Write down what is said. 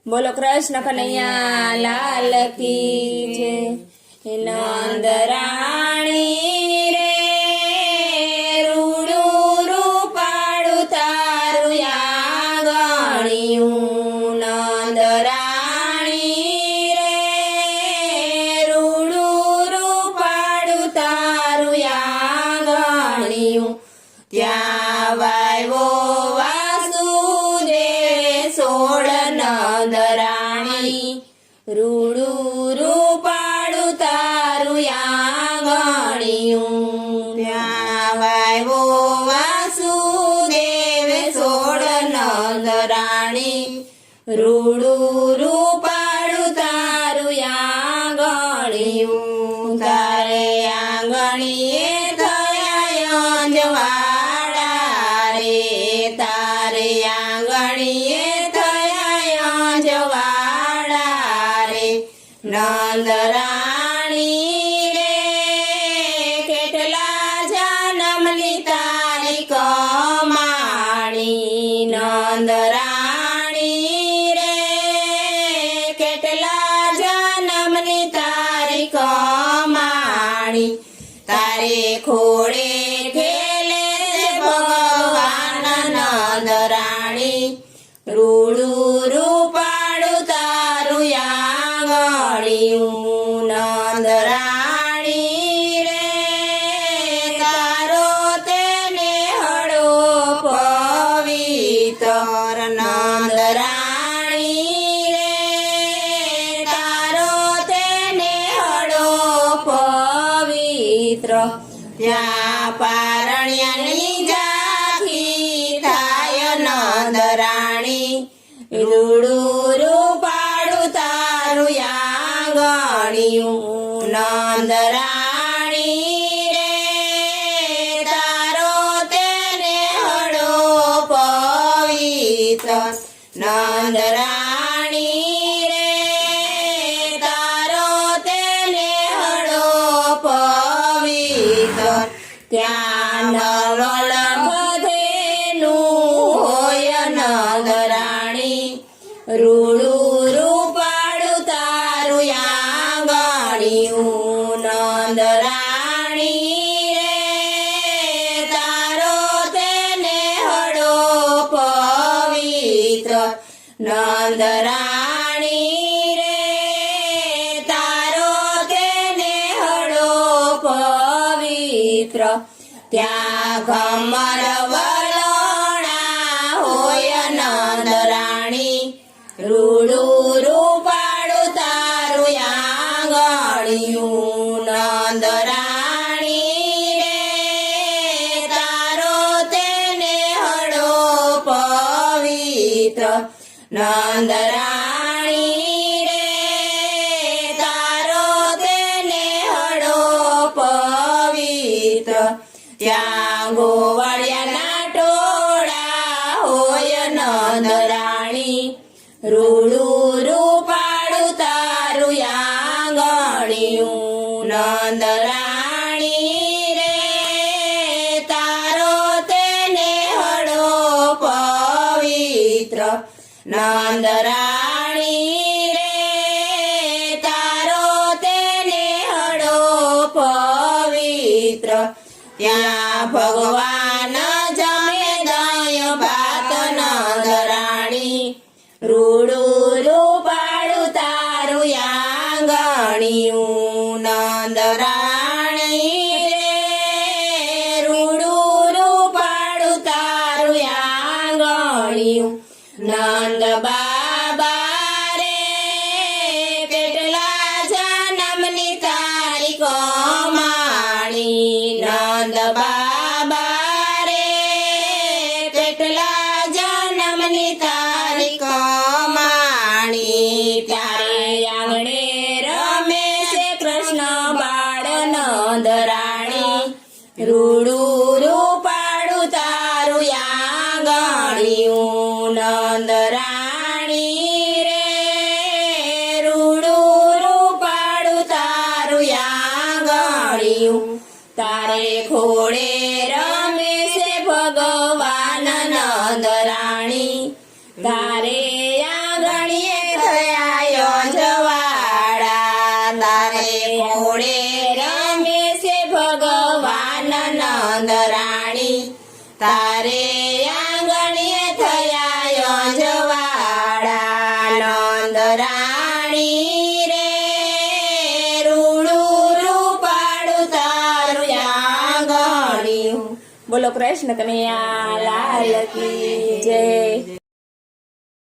બોલો કૃષ્ણ કનૈયા લાલ કી જય. નંદ રાણી રે રૂડું રૂપાળું તારું આંગણિયું. નંદ રાણી રે રૂડું રૂપાળું તારું આંગણિયું. ત્યાં વાવ્યો વાસુદેવે સોળ નંદ રાણી રૂડું રૂપાળું તારું આંગણિયું. ત્યાં વાવ્યો વાસુદેવે સોળ નંદ રાણી રૂડું રૂપાળું તારું આંગણિયું. તારે આંગણીએ થયા અંજવાળા રે, તારે આંગણીએ થયા અંજવાળા રે. નંદ રાણી રે કેટલા જન્મની તારી કમાણી. નંદ રાણી રે કેટલા જન્મની તારી કમાણી. તારે ખોળે ખેલે ભગવાન નંદ રાણી રૂડું રૂપાળું તારું આંગણિયું. નંદ રાણી રે તારો તેને હળો પવિત્ર. નંદ રાણી રે તારો તેને હળો પવિત્ર. ત્યાં પારણ્યની ઝાંખી થાય નંદ રાણી રૂડું રૂપાળું તારું આંગણિયું. નંદ રાણી રે તારો તેને હળો પવિત્ર. નંદ રાણી રે તારો તેને હળો પવિત્ર. ત્યાં નવલ બધેનું હોય નંદ રાણી રૂડું રૂપાળું તારું આંગણિયું. નંદ રાણી રે તારો તેને હળો પવિત્ર. નંદ રાણી રે તારો તેને હળો પવિત્ર. ત્યાં ઘમર વલણા હોય નંદ રાણી રૂડું રૂપાળું તારું આંગણિયું. નંદ રાણી રે તારો તેને હળો પવિત્ર. નંદ રાણી રે તારો તેને હળો પવિત્ર. ત્યાં ગોવાળિયાના ટોળા હોય નંદ રાણી રૂડું રૂપાળું તારું આંગણિયું. નંદ રાણી રે તારો તેને હળો પવિત્ર. નંદ રાણી રે તારો તેને હળો પવિત્ર. ત્યાં ભગવાન જમે દય ભાત નંદ રાણી રૂડું રૂપાળું તારું આંગણિયું. નંદ રાણી રે રૂડું રૂપાળું તારું આંગણિયું. નંદ બાબા રે કેટલા જન્મની તારી કમાણી. નંદ બાબા થયા યોંજવાડા તારે ઘોડે રમે છે ભગવાન નંદ રાણી તારે આંગણીએ થયા યોંજવાડા નંદ રાણી રે રૂડું રૂપાડું તારું આંગણિયું. બોલો કૃષ્ણ કનૈયા લાલ કી જય.